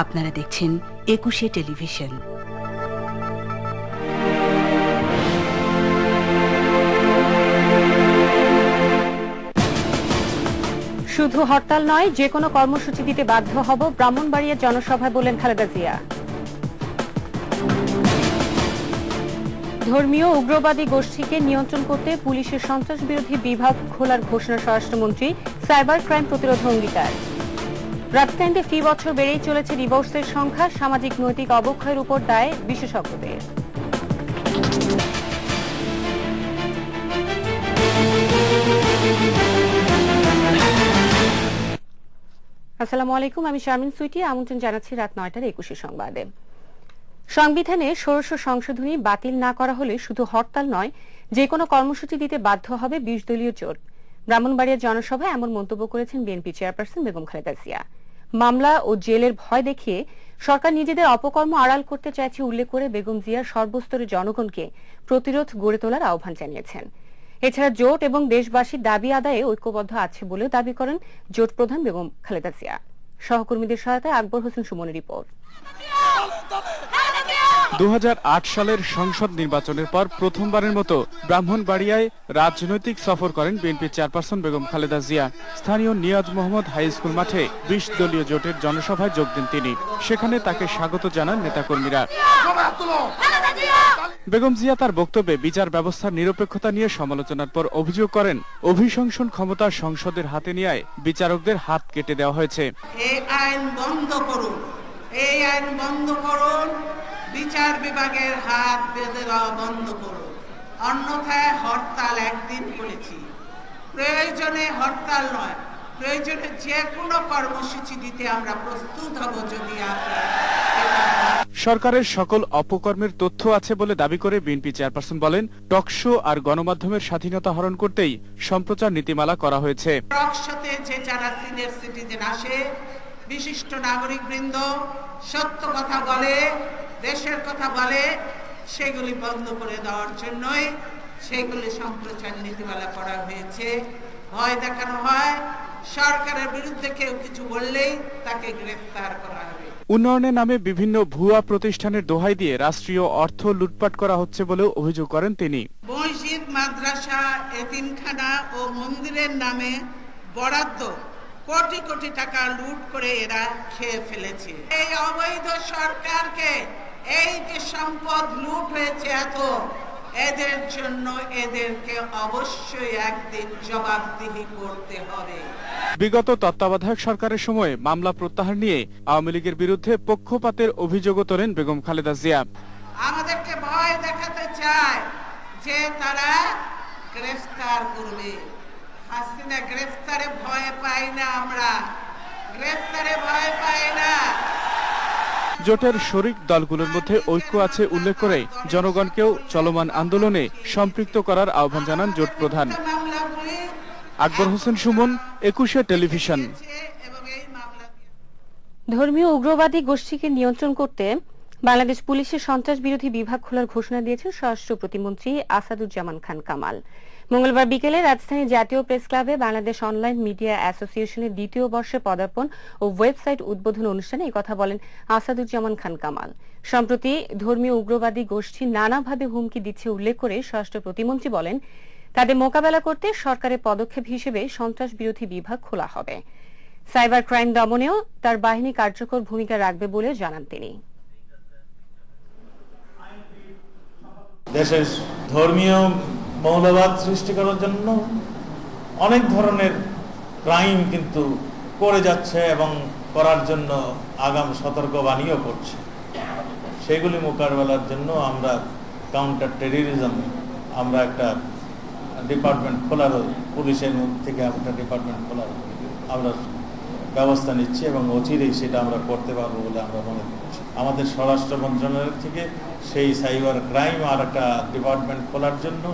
আপনারা দেখছেন ২১শে টেলিভিশন। শুধু হরতাল নয়, যে কোনো কর্মসূচি দিতে বাধ্য হব, ব্রাহ্মণবাড়িয়ার জনসভায় বললেন খালেদা জিয়া। ধর্মীয় উগ্রবাদী গোষ্ঠীকে নিয়ন্ত্রণ করতে পুলিশের সন্ত্রাস বিরোধী বিভাগ খোলার ঘোষণা স্বরাষ্ট্রমন্ত্রী। সাইবার ক্রাইম প্রতিরোধ অঙ্গীকার। রাজধানীতে ফি বছর বেড়েই চলেছে ডিভোর্সের সংখ্যা, সামাজিক নৈতিক অবক্ষয়ের উপর দায় বিশেষজ্ঞদের। আসসালামু আলাইকুম, আমি শারমিন সুইটি। আমন্ত্রণ জানাচ্ছি রাত ৯টার ২১শে সংবাদে। সংবিধানে ষোড়শ সংশোধনী বাতিল না করা হলে শুধু হরতাল নয়, যে কোনো কর্মসূচি দিতে বাধ্য হবে ২০ দলীয় জোট। ব্রাহ্মণবাড়িয়ার জনসভায় এমন মন্তব্য করেছেন বিএনপি চেয়ারপারসন বেগম খালেদা জিয়া। মামলা ও জেলের ভয় দেখিয়ে সরকার নিজেদের অপকর্ম আড়াল করতে চাইছে উল্লেখ করে বেগম জিয়া সর্বস্তরের জনগণকে প্রতিরোধ গড়ে তোলার আহ্বান জানিয়েছেন। এছাড়া জোট এবং দেশবাসীর দাবি আদায়ে ঐক্যবদ্ধ আছে বলেও দাবি করেন জোট প্রধান বেগম খালেদা জিয়া। সহকর্মীদের সহায়তায় আকবর হোসেন সুমনের রিপোর্ট। ২০০৮ সালের সংসদ নির্বাচনের পর প্রথমবারের মতো ব্রাহ্মণবাড়িয়ায় রাজনৈতিক সফর করেন বিএনপি চেয়ারপারসন বেগম খালেদা জিয়া। স্থানীয় নিয়াজ মোহাম্মদ হাই স্কুল মাঠে ২০ দলীয় জোটের জনসভায় যোগ দেন তিনি। সেখানে তাকে স্বাগত জানান নেতাকর্মীরা। বেগম জিয়া তার বক্তব্যে বিচার ব্যবস্থার নিরপেক্ষতা নিয়ে সমালোচনার পর অভিযোগ করেন, অভিশংসন ক্ষমতা সংসদের হাতে নিয়ে বিচারকদের হাত কেটে দেওয়া হয়েছে। এই আইন বন্ধ করুন, এই আইন বন্ধ করুন, বিচার বিভাগের হাত বেঁধে দেওয়া বন্ধ করুন, অন্যথায় হরতাল একদিন করেছি। প্রয়োজনে হরতাল নয়, প্রয়োজনে যে কোনো কর্মসূচি দিতে আমরা প্রস্তুত হব যদি আপনারা। সরকারের সকল অপকর্মের তথ্য আছে বলে দাবি করে বিএনপি চেয়ারপারসন বলেন, টকশো আর গণমাধ্যমের স্বাধীনতা হরণ করতেই সম্প্রচার নীতিমালা করা হয়েছে। টকশোতে যে যারা সিনিয়র সিটিজেন আসে, বিশিষ্ট নাগরিক বৃন্দ সত্য কথা বলে, দেশের কথা বলে, সেগুলি বন্ধ করে দেওয়ার জন্যই সেগুলি সম্প্রচার নীতিমালা করা হয়েছে। ভয় দেখানো হয়, সরকারের বিরুদ্ধে কেউ কিছু বললেই তাকে গ্রেফতার করা হবে। উন্নয়নের নামে বিভিন্ন ভুয়া প্রতিষ্ঠানের দোহাই দিয়ে রাষ্ট্রীয় অর্থ লুটপাট করা হচ্ছে বলেও অভিযোগ করেন তিনি। মসজিদ, মাদ্রাসা, এতিমখানা ও মন্দিরের নামে বরাদ্দ কোটি কোটি টাকা লুট করে এরা খেয়ে ফেলেছে। এই অবৈধ সরকারকে, এই যে সম্পদ লুট হয়েছে এত, এদের জন্য এদেরকে অবশ্যই একদিন জবাবদিহি করতে হবে। বিগত তত্ত্বাবধায়ক সরকারের সময় মামলা প্রত্যাহার নিয়ে আওয়ামী লীগের বিরুদ্ধে পক্ষপাতের অভিযোগও তোলেন বেগম খালেদা জিয়া। আমাদেরকে ভয় দেখাতে চায় যে তারা গ্রেফতার করবে। হাসিনা গ্রেফতারে ভয় পাই না, আমরা গ্রেফতারে ভয় পাই না। জোটের শরিক দলগুলোর মধ্যে ঐক্য আছে উল্লেখ করে জনগণকেও চলমান আন্দোলনে সম্পৃক্ত করার আহ্বান জানান জোট প্রধান। আকবর হোসেন সুমন, ২১শে টেলিভিশন। ধর্মীয় উগ্রবাদী গোষ্ঠীকে নিয়ন্ত্রণ করতে বাংলাদেশ পুলিশের সন্ত্রাস বিরোধী বিভাগ খোলার ঘোষণা দিয়েছেন স্বরাষ্ট্র প্রতিমন্ত্রী আসাদুজ্জামান খান কামাল। মঙ্গলবার বিকেলে রাজধানীর জাতীয় প্রেস ক্লাবে বাংলাদেশ অনলাইন মিডিয়া অ্যাসোসিয়েশনের ২য় বর্ষে পদার্পণ ও ওয়েবসাইট উদ্বোধন অনুষ্ঠানে এই কথা বলেন আসাদুজ্জামান খান কামাল। সম্প্রতি ধর্মীয় উগ্রবাদী গোষ্ঠী নানাভাবে হুমকি দিচ্ছে উল্লেখ করে স্বরাষ্ট্র প্রতিমন্ত্রী বলেন, তাদের মোকাবেলা করতে সরকারের পদক্ষেপ হিসেবে সন্ত্রাস বিরোধী বিভাগ খোলা হবে। সাইবার ক্রাইম দমনেও তার বাহিনী কার্যকর ভূমিকা রাখবে বলে জানান তিনি। দেশের ধর্মীয় মৌলবাদ সৃষ্টি করার জন্য অনেক ধরনের ক্রাইম কিন্তু করে যাচ্ছে এবং করার জন্য আগাম সতর্কবাণীও করছে। সেগুলি মোকাবেলার জন্য আমরা কাউন্টার টেররিজম আমরা একটা ডিপার্টমেন্ট খোলার, পুলিশের থেকে একটা ডিপার্টমেন্ট খোলার আমরা ব্যবস্থা নিচ্ছি এবং অচিরেই সেটা আমরা করতে পারবো বলে আমরা মনে করছি। আমাদের স্বরাষ্ট্র মন্ত্রণালয় থেকে সেই সাইবার ক্রাইম আর একটা ডিপার্টমেন্ট খোলার জন্য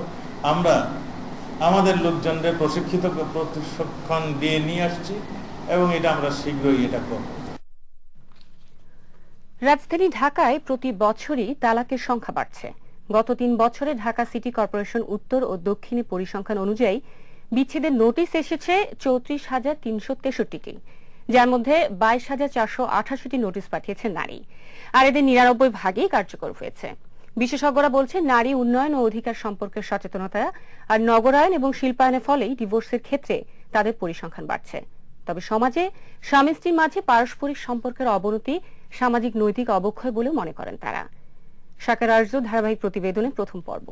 আমরা আমাদের লোকজনদের প্রশিক্ষণ দিয়ে নিয়ে আসছি এবং এটা আমরা শীঘ্রই এটা করব। রাজধানী ঢাকায় প্রতি বছরই তালাকের সংখ্যা বাড়ছে। গত ৩ বছরে ঢাকা সিটি কর্পোরেশন উত্তর ও দক্ষিণী পরিসংখ্যান অনুযায়ী বিচ্ছেদের নোটিশ এসেছে ৩৪,৩৬৩টি। যার মধ্যে 22,488টি নোটিশ পাঠিয়েছেন নারী, আর এদের 99 কার্যকর হয়েছে। বিশেষজ্ঞরা বলছেন নারী উন্নয়ন ও অধিকার সম্পর্কে সচেতনতা আর নগরায়ন এবং শিল্পায়নের ফলেই ডিভোর্সের ক্ষেত্রে তাদের পরিসংখ্যান বাড়ছে। তবে সমাজে স্বামী স্ত্রীর মাঝে পারস্পরিক সম্পর্কের অবনতি সামাজিক নৈতিক অবক্ষয় বলে মনে করেন তারা। শাকের আরজু ধারাবাহিক প্রতিবেদনের প্রথম পর্ব।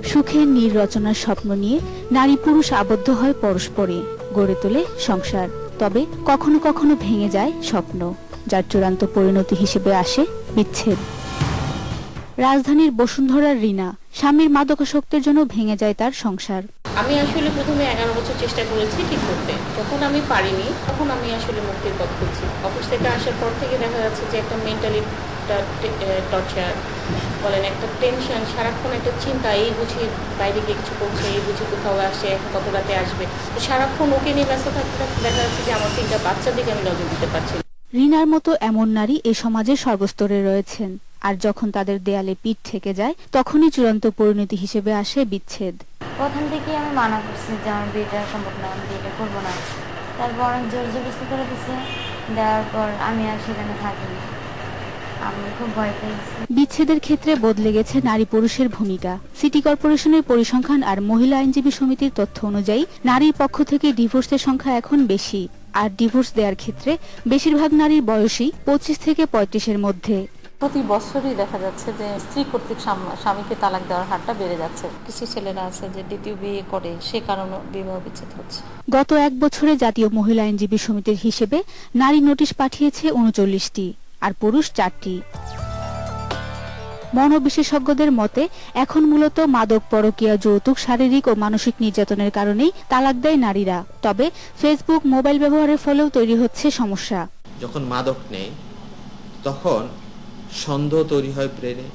সুখের নির্রচনার স্বপ্ন নিয়ে নারী পুরুষ আবদ্ধ হয় পরস্পরে, গড়ে তোলে সংসার। তবে কখনো কখনো ভেঙে যায় স্বপ্ন, যার চূড়ান্ত পরিণতি হিসেবে আসে বিচ্ছেদ। রাজধানীর বসুন্ধরার রিনা, স্বামীর মাদকাসক্তের জন্য ভেঙে যায় তার সংসার। আমি আসলে প্রথমে 11 বছর চেষ্টা করেছি ঠিক করতে, যখন আমি পারিনি তখন আমি আসলে মুক্তির পথ খুঁজছি। অফিস থেকে আসার পর থেকে দেখা যাচ্ছে যে একটা মেন্টালি টর্চার বলেন, একটা টেনশন, সারাক্ষণ একটা চিন্তা, এই বুঝি বাইরে গিয়ে কিছু করছে, এই বুঝি কোথাও আসে, কত রাতে আসবে। তো সারাক্ষণ ওকে নিয়ে ব্যস্ত থাকতে থাকতে দেখা যাচ্ছে যে আমার 3টা বাচ্চার দিকে আমি নজর দিতে পারছি না। রিনার মতো এমন নারী এ সমাজের সর্বস্তরে রয়েছেন, আর যখন তাদের দেয়ালে পিঠ থেকে যায় তখনই চূড়ান্ত পরিণতি হিসেবে আসে বিচ্ছেদ। প্রথম থেকে আমি মানা করছি যে আমার বিয়েটা সম্ভব না, আমি বিয়েটা করবো না। তারপর অনেক জোর জবরদস্তি করে দিচ্ছে, দেওয়ার পর আমি আর সেখানে থাকিনি। আমি খুব ভয় পেয়েছি। বিচ্ছেদের ক্ষেত্রে বদলে গেছে নারী পুরুষের ভূমিকা। সিটি কর্পোরেশনের পরিসংখ্যান আর মহিলা আইনজীবী সমিতির তথ্য অনুযায়ী নারীর পক্ষ থেকে ডিভোর্সের সংখ্যা এখন বেশি, আর ডিভোর্স দেওয়ার ক্ষেত্রে বেশিরভাগ নারীর বয়সই 25 থেকে 35-এর মধ্যে। প্রতি বছরই দেখা যাচ্ছে যে স্ত্রী কর্তৃক স্বামীকে তালাক দেওয়ার হারটা বেড়ে যাচ্ছে। কিছু ছেলেরা আছে যে দ্বিতীয় বিয়ে করে, সে কারণে বিবাহ বিচ্ছেদ হচ্ছে। গত 1 বছরে জাতীয় মহিলা আইনজীবী সমিতির হিসেবে নারী নোটিশ পাঠিয়েছে 39টি, আর পুরুষ 4টি। মনোবিশেষজ্ঞদের মতে এখন মূলত মাদক, পরকীয়া, যৌতুক, শারীরিক ও মানসিক নির্যাতনের কারণেই তালাক দেয় নারীরা। তবে ফেসবুক, মোবাইল ব্যবহারের ফলেও তৈরি হচ্ছে সমস্যা। যখন মাদক নেই তখন সন্দেহ তৈরি হয় ব্রেনে,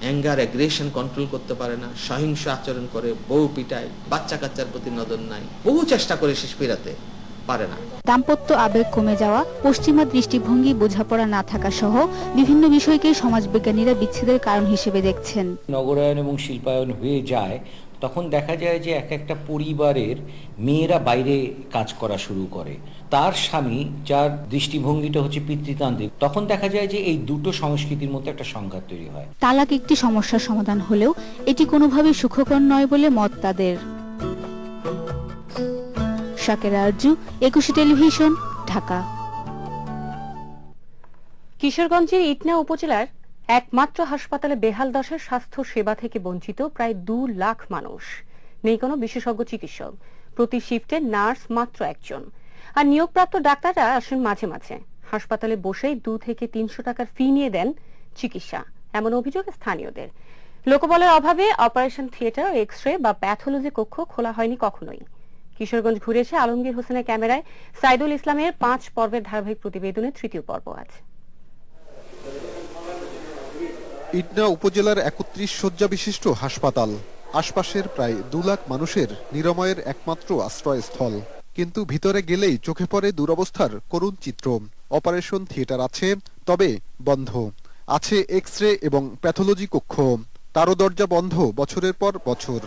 অ্যাঙ্গার, অ্যাগ্রেশন কন্ট্রোল করতে পারে না, সহিংস আচরণ করে, বউ পিটায়, বাচ্চা কাচ্চার প্রতি নজর নাই, বহু চেষ্টা করে শেষ ফেরাতে পারে না। দাম্পত্য আবেগ কমে যাওয়া, পশ্চিমা দৃষ্টিভঙ্গি, বোঝাপড়া না থাকা সহ বিভিন্ন বিষয়কে সমাজবিজ্ঞানীরা বিচ্ছেদের কারণ হিসেবে দেখছেন। নগরায়ন এবং শিল্পায়ন হয়ে যায় তখন দেখা যায় যে একটা পরিবারের মেয়েরা বাইরে কাজ করা শুরু করে, তার স্বামী যার দৃষ্টিভঙ্গিটা হচ্ছে পিতৃতান্ত্রিক, তখন দেখা যায় যে এই দুটো সংস্কৃতির মধ্যে একটা সংঘাত তৈরি হয়। তালাক একটি সমস্যার সমাধান হলেও এটি কোনোভাবেই সুখকর নয় বলে মত তাদের। শাকের আরজু, একুশে টেলিভিশন, ঢাকা। কিশোরগঞ্জের ইটনা উপজেলার একমাত্র হাসপাতালে বেহাল দশার স্বাস্থ্য সেবা থেকে বঞ্চিত প্রায় 2 লাখ মানুষ। নেই কোনো বিশেষজ্ঞ চিকিৎসক, প্রতি শিফটে নার্স মাত্র 1 জন, আর নিয়োগপ্রাপ্ত ডাক্তাররা আসেন মাঝে মাঝে। হাসপাতালে বসেই 2 থেকে 300 টাকার ফি নিয়ে দেন চিকিৎসা, এমন অভিযোগ স্থানীয়দের। লোকবলের অভাবে অপারেশন থিয়েটার, এক্স রে বা প্যাথোলজি কক্ষ খোলা হয়নি কখনোই। কিশোরগঞ্জ ঘুরে এসে আলমগীর হোসেনের ক্যামেরায় সাইদুল ইসলামের 5 পর্বের ধারাবাহিক প্রতিবেদনের 3য় পর্ব আজ। ইটনা উপজেলার 31 শয্যা বিশিষ্ট হাসপাতাল, আশপাশের প্রায় 2 লাখ মানুষের নিরাময়ের একমাত্র আশ্রয়স্থল। কিন্তু ভিতরে গেলেই চোখে পড়ে দুরবস্থার করুণ চিত্র। অপারেশন থিয়েটার আছে, তবে বন্ধ। আছে এক্স রে এবং প্যাথোলজি কক্ষ, তারও দরজা বন্ধ বছরের পর বছর।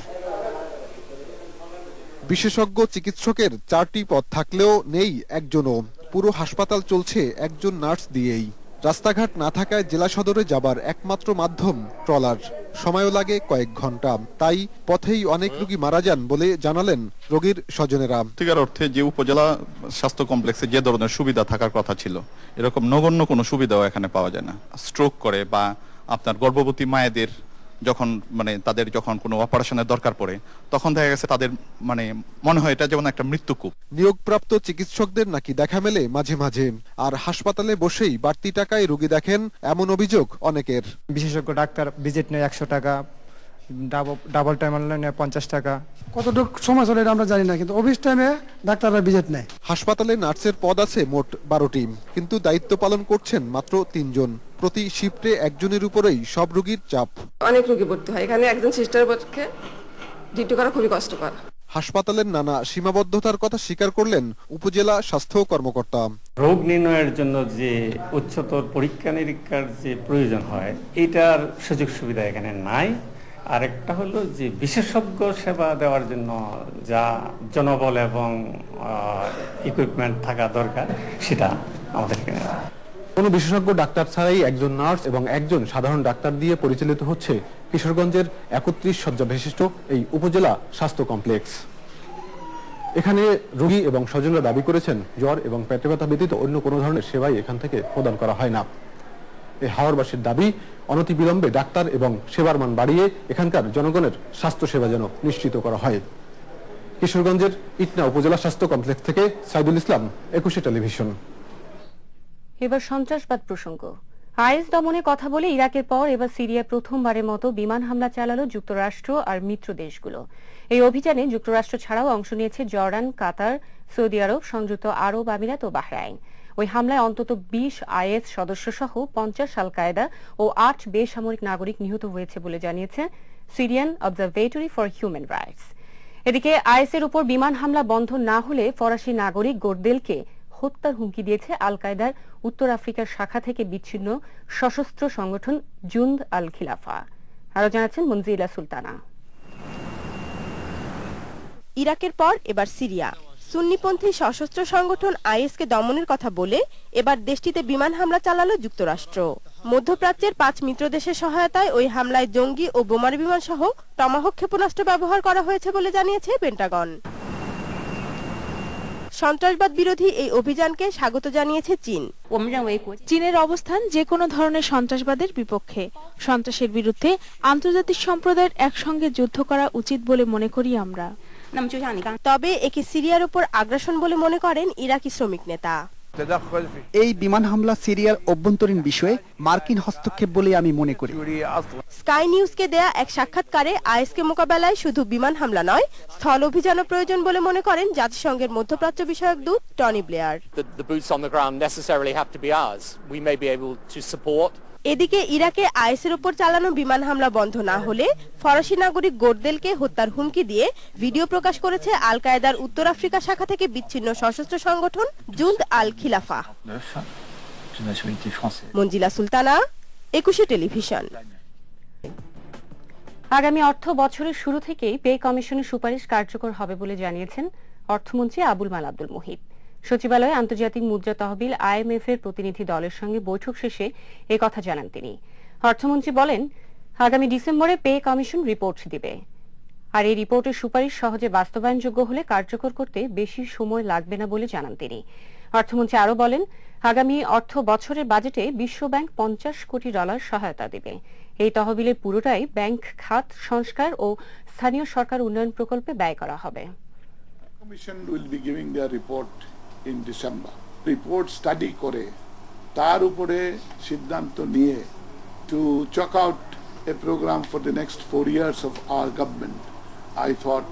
বিশেষজ্ঞ চিকিৎসকের 4টি পদ থাকলেও নেই একজনও। পুরো হাসপাতাল চলছে একজন নার্স দিয়েই। রাস্তাঘাট না থাকায় জেলা সদরে যাবার একমাত্র মাধ্যম ট্রলার, সময়ও লাগে কয়েক ঘন্টা। তাই পথেই অনেক রোগী মারা যান বলে জানালেন রোগীর স্বজনেরা। সত্যিকার অর্থে যে উপজেলা স্বাস্থ্য কমপ্লেক্সে যে ধরনের সুবিধা থাকার কথা ছিল, এরকম নগণ্য কোনো সুবিধাও এখানে পাওয়া যায় না। স্ট্রোক করে বা আপনার গর্ভবতী মায়েদের যখন তাদের যখন কোনো অপারেশনের দরকার পড়ে, তখন দেখা গেছে তাদের মনে হয় এটা যেমন একটা মৃত্যুকূপ। নিয়োগপ্রাপ্ত চিকিৎসকদের নাকি দেখা মেলে মাঝে মাঝে, আর হাসপাতালে বসেই বাড়তি টাকায় রোগী দেখেন, এমন অভিযোগ অনেকের। বিশেষজ্ঞ ডাক্তার ভিজিট নেয় 100 টাকা, ডাবল টাইম নেয় 50 টাকা। কতটুকু সময় চলে এটা আমরা জানি না, কিন্তু অফিস টাইমে ডাক্তাররা ভিজিট নেয়। হাসপাতালে নার্সের পদ আছে মোট 12টি, কিন্তু দায়িত্ব পালন করছেন মাত্র 3 জন। প্রতি শিফটে একজনের উপরেই সব রোগীর চাপ। অনেক রোগী ভর্তি হয় এখানে, একজন সিস্টারের পক্ষে ডিউটি করা খুবই কষ্টকর। হাসপাতালের নানা সীমাবদ্ধতার কথা স্বীকার করলেন উপজেলা স্বাস্থ্য কর্মকর্তা। রোগ নির্ণয়ের জন্য যে উচ্চতর পরীক্ষা নিরীক্ষার যে প্রয়োজন হয়, এটার সুযোগ সুবিধা এখানে নাই। আরেকটা হলো যে বিশেষজ্ঞ সেবা দেওয়ার জন্য যা জনবল এবং ইকুইপমেন্ট থাকা দরকার সেটা আমাদেরকে কোনো বিশেষজ্ঞ ডাক্তার ছাড়াই একজন নার্স এবং একজন সাধারণ ডাক্তার দিয়ে পরিচালিত হচ্ছে কিশোরগঞ্জের ৩১ শয্যা বিশিষ্ট এই উপজেলা স্বাস্থ্য কমপ্লেক্স। এখানে রোগী এবং স্বজনরা দাবি করেছেন জ্বর এবং পেটে ব্যথা ব্যতীত অন্য কোনো ধরনের সেবাই এখান থেকে প্রদান করা হয় না। এই হাওরবাসীর দাবি অনতিবিলম্বে ডাক্তার এবং সেবার মান বাড়িয়ে এখানকার জনগণের স্বাস্থ্য সেবা যেন নিশ্চিত করা হয়। কিশোরগঞ্জের ইটনা উপজেলা স্বাস্থ্য কমপ্লেক্স থেকে সাইদুল ইসলাম, একুশে টেলিভিশন। এবার সন্ত্রাসবাদ প্রসঙ্গ। আইএস দমনে কথা বলে ইরাকের পর এবার সিরিয়ায় প্রথমবারের মতো বিমান হামলা চালালো যুক্তরাষ্ট্র আর মিত্র দেশগুলো। এই অভিযানে যুক্তরাষ্ট্র ছাড়াও অংশ নিয়েছে জর্ডান, কাতার, সৌদি আরব, সংযুক্ত আরব আমিরাত ও বাহরাইন। ওই হামলায় অন্তত ২০ আইএস সদস্য সহ ৫০ আল কায়েদা ও ৮ বেসামরিক নাগরিক নিহত হয়েছে বলে জানিয়েছে Syrian observatory for human rights. এদিকে আইএসের উপর বিমান হামলা বন্ধ না হলে ফরাসি নাগরিক গোরদেলকে হত্যার হুমকি দিয়েছে আল কায়েদার উত্তর আফ্রিকার শাখা থেকে বিচ্ছিন্ন সশস্ত্র সংগঠন জুন্দ আল খিলাফা। আরো জানাচ্ছেন মঞ্জিলা সুলতানা। ইরাকের পর এবার সিরিয়া। সুন্নিপন্থী সশস্ত্র সংগঠন আইএসকে দমনের কথা বলে এবার দেশটিতে বিমান হামলা চালালো যুক্তরাষ্ট্র। মধ্যপ্রাচ্যের ৫ মিত্র দেশের সহায়তায় ওই হামলায় জঙ্গি ও বোমার বিমান সহ টমাহক ক্ষেপণাস্ত্র ব্যবহার করা হয়েছে বলে জানিয়েছে পেন্টাগন। সন্ত্রাসবাদ বিরোধী এই অভিযানকে স্বাগত জানিয়েছে চীন। চীনের অবস্থান যে কোনো ধরনের সন্ত্রাসবাদের বিপক্ষে। সন্ত্রাসের বিরুদ্ধে আন্তর্জাতিক সম্প্রদায়ের একসঙ্গে যুদ্ধ করা উচিত বলে মনে করি আমরা। তবে একে সিরিয়ার উপর আগ্রাসন বলে মনে করেন ইরাকি শ্রমিক নেতা। এই বিমান হামলা সিরিয়ার অভ্যন্তরীণ বিষয়ে মার্কিন হস্তক্ষেপ বলে আমি মনে করি। স্কাই নিউজকে দেয়া এক সাক্ষাৎকারে আইএসকে মোকাবেলায় শুধু বিমান হামলা নয়, স্থল অভিযানও প্রয়োজন বলে মনে করেন জাতিসংঘের মধ্যপ্রাচ্য বিষয়ক দূত টনি ব্লেয়ার। এদিকে ইরাকে আইএসের উপর চালানো বিমান হামলা বন্ধ না হলে ফরাসি নাগরিক গোরদেলকে হত্যার হুমকি দিয়ে ভিডিও প্রকাশ করেছে আল কায়েদার উত্তর আফ্রিকা শাখা থেকে বিচ্ছিন্ন সশস্ত্র সংগঠন জুন্দ আল খিলাফা। মঞ্জিলা সুলতানা, একুশে টেলিভিশন। আগামী অর্থ বছরের শুরু থেকেই পে কমিশনের সুপারিশ কার্যকর হবে বলে জানিয়েছেন অর্থমন্ত্রী আবুল মাল আব্দুল মুহিত। সচিবালয়ে আন্তর্জাতিক মুদ্রা তহবিল IMF এর প্রতিনিধি দলের সঙ্গে বৈঠক শেষে এ কথা জানান তিনি। অর্থমন্ত্রী বলেন, আগামী ডিসেম্বরে পে কমিশন রিপোর্ট দিবে, আর এই রিপোর্টের সুপারিশ সহজে বাস্তবায়নযোগ্য হলে কার্যকর করতে বেশি সময় লাগবে না বলে জানান তিনি। অর্থমন্ত্রী আরো বলেন, আগামী অর্থ বছরের বাজেটে বিশ্বব্যাংক $50 কোটি সহায়তা দেবে। এই তহবিলের পুরোটাই ব্যাংক খাত সংস্কার ও স্থানীয় সরকার উন্নয়ন প্রকল্পে ব্যয় করা হবে। Commission will be giving their report in December. Report study করে তার উপরে সিদ্ধান্ত নিয়ে to chalk out a program for the next 4 years of our government, I thought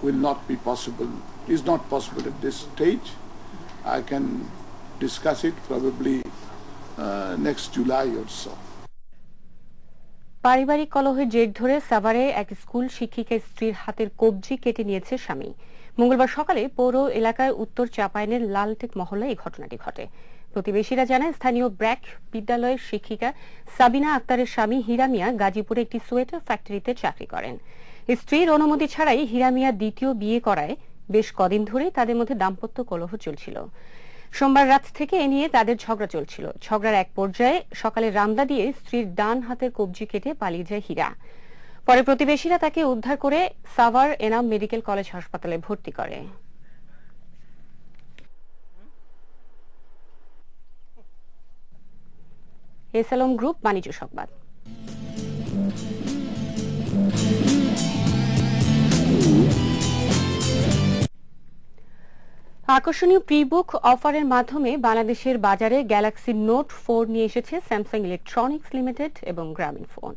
will not be possible, is not possible at this stage. I can discuss it probably next July or so. পারিবারিক কলহের জের ধরে সাভারে এক school শিক্ষিকা স্ত্রীর হাতের কবজি কেটে নিয়েছে স্বামী। মঙ্গলবার সকালে পৌর এলাকার উত্তর চাপাইনের লালটেক মহল্লায় এই ঘটনাটি ঘটে। প্রতিবেশীরা জানায়, স্থানীয় ব্র্যাক বিদ্যালয়ের শিক্ষিকা সাবিনা আক্তারের স্বামী হীরা মিয়া গাজীপুরে একটি সোয়েটার ফ্যাক্টরিতে চাকরি করেন। স্ত্রীর অনুমতি ছাড়াই হীরা মিয়া দ্বিতীয় বিয়ে করায় বেশ কদিন ধরে তাদের মধ্যে দাম্পত্য কলহ চলছিল। সোমবার রাত থেকে এ নিয়ে তাদের ঝগড়া চলছিল। ঝগড়ার এক পর্যায়ে সকালে রামদা দিয়ে স্ত্রীর ডান হাতের কবজি কেটে পালিয়ে যায় হীরা। পরে প্রতিবেশীরা তাকে উদ্ধার করে সাভার এনাম মেডিকেল কলেজ হাসপাতালে ভর্তি করে। এসএলএম গ্রুপ বাণিজ্য সংবাদ। আকর্ষণীয় প্রি-বুক অফারের মাধ্যমে বাংলাদেশের বাজারে গ্যালাক্সি নোট 4 নিয়ে এসেছে স্যামসাং ইলেকট্রনিক্স লিমিটেড এবং গ্রামীণ ফোন।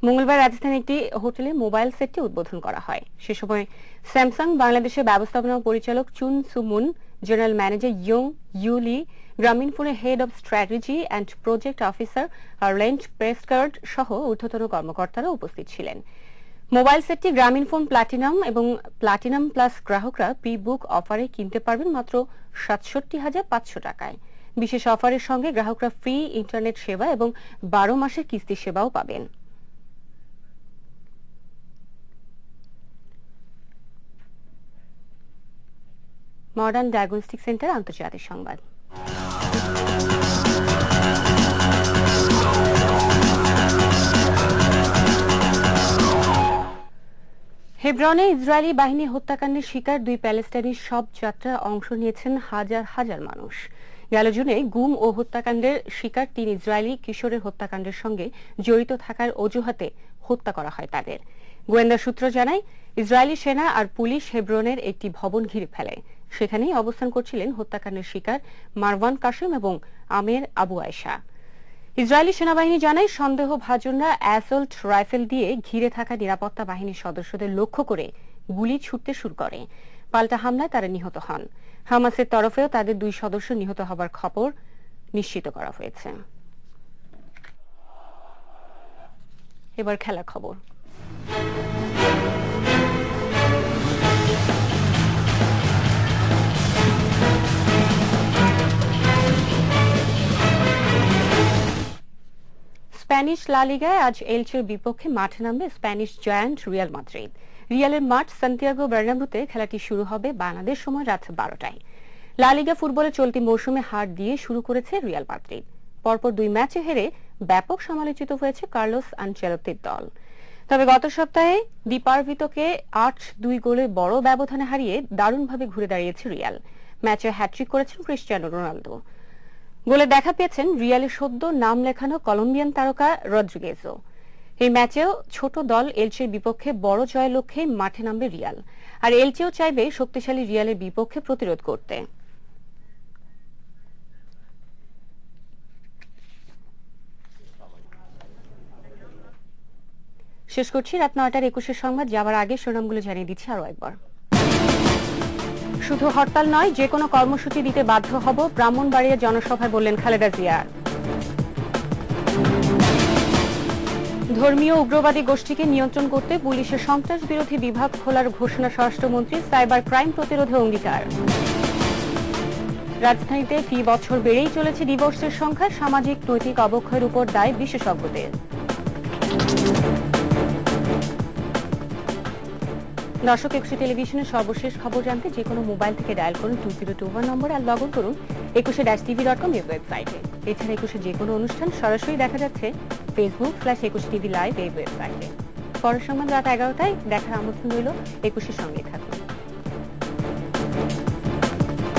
মঙ্গলবার রাজধানীর একটি হোটেলে মোবাইল সেটটি উদ্বোধন করা হয়। সে সময় স্যামসাং বাংলাদেশের ব্যবস্থাপনা পরিচালক Chun Sumun, general manager Young Yuli, Grameen ফোনের head of strategy and project officer আর্লেন্ট প্রেসকার্ড সহ ঊর্ধ্বতন কর্মকর্তারা উপস্থিত ছিলেন। মোবাইল সেটটি গ্রামীণ ফোন প্লাটিনাম এবং প্লাটিনাম প্লাস গ্রাহকরা প্রি-বুক অফারে কিনতে পারবেন মাত্র ৬৭,৫০০ টাকায়। বিশেষ অফারের সঙ্গে গ্রাহকরা ফ্রি ইন্টারনেট সেবা এবং 12 মাসের কিস্তি সেবাও পাবেন। মডার্ন ডায়াগনস্টিক সেন্টার আন্তর্জাতিক সংবাদ। হেব্রনে ইসরায়েলি বাহিনী হত্যাকাণ্ডের শিকার 2 প্যালেস্টাইনি শব যাত্রায় অংশ নিয়েছেন হাজার হাজার মানুষ। গেল জুনে গুম ও হত্যাকাণ্ডের শিকার 3 ইসরায়েলি কিশোরের হত্যাকাণ্ডের সঙ্গে জড়িত থাকার অজুহাতে হত্যা করা হয় তাদের। গোয়েন্দা সূত্র জানায়, ইসরায়েলি সেনা আর পুলিশ হেব্রনের একটি ভবন ঘিরে ফেলে। সেখানেই অবস্থান করছিলেন হত্যাকাণ্ডের শিকার মারওয়ান কাসেম এবং আমের আবু আয়েশা। ইসরায়েলি সেনাবাহিনী জানায়, সন্দেহভাজনরা অ্যাসল্ট রাইফেল দিয়ে ঘিরে থাকা নিরাপত্তা বাহিনীর সদস্যদের লক্ষ্য করে গুলি ছুটতে শুরু করে। পাল্টা হামলায় তারা নিহত হন। হামাসের তরফেও তাদের 2 সদস্য নিহত হবার খবর নিশ্চিত করা হয়েছে। এবার খেলার খবর। স্প্যানিশ লা লিগায় আজ এলচের বিপক্ষে মাঠে নামবে স্প্যানিশ জায়ান্ট রিয়াল মাদ্রিদ। রিয়ালের মাঠ সান্তিয়াগো বার্নাব্যুতে খেলাটি শুরু হবে বাংলাদেশ সময় রাত 12টায়। লা লিগা ফুটবলে চলতি মৌসুমে হার দিয়ে শুরু করেছে রিয়াল মাদ্রিদ। পরপর 2 ম্যাচে হেরে ব্যাপক সমালোচিত হয়েছে কার্লোস আনচেলত্তির দল। তবে গত সপ্তাহে ডিপারভিতোকে 8-2 গোলের বড় ব্যবধানে হারিয়ে দারুণভাবে ঘুরে দাঁড়িয়েছে রিয়াল। ম্যাচে হ্যাটট্রিক করেছেন ক্রিস্টিয়ানো রোনালদো। গোলে দেখা পেয়েছেন রিয়ালের সদ্য নাম লেখানো কলম্বিয়ান তারকা রদ্রিগেজও। এই ম্যাচেও ছোট দল এলচের বিপক্ষে বড় জয়ের লক্ষ্যে মাঠে নামবে রিয়াল, আর এলচেও চাইবে শক্তিশালী রিয়ালের বিপক্ষে প্রতিরোধ করতে। শেষ করছি রাত 9টার 21 সংবাদ। যাবার আগে শিরোনামগুলো জানিয়ে দিচ্ছি আরো একবার। শুধু হরতাল নয়, যে কোনো কর্মসূচি দিতে বাধ্য হব, ব্রাহ্মণবাড়িয়া জনসভায় বললেন খালেদা জিয়া। ধর্মীয় উগ্রবাদী গোষ্ঠীকে নিয়ন্ত্রণ করতে পুলিশের সন্ত্রাস বিরোধী বিভাগ খোলার ঘোষণা স্বরাষ্ট্রমন্ত্রী। সাইবার ক্রাইম প্রতিরোধে অঙ্গীকার। রাজধানীতে ফি বছর বেড়েই চলেছে ডিভোর্সের সংখ্যা। সামাজিক নৈতিক অবক্ষয়ের উপর দায় বিশেষজ্ঞদের। দর্শক, একুশে টেলিভিশনের সর্বশেষ খবর জানতে যে কোনো মোবাইল থেকে ডায়াল করুন 2021 নম্বরে আর লগ ইন করুন 21-tv.com এই ওয়েবসাইটে। এছাড়া একুশে যে কোনো অনুষ্ঠান সরাসরি দেখা যাচ্ছে Facebook/21tv লাইভ এই ওয়েবসাইটে। পরের সংবাদ রাত 11টায় দেখার আমন্ত্রণ রইল। একুশের সঙ্গে থাকুন।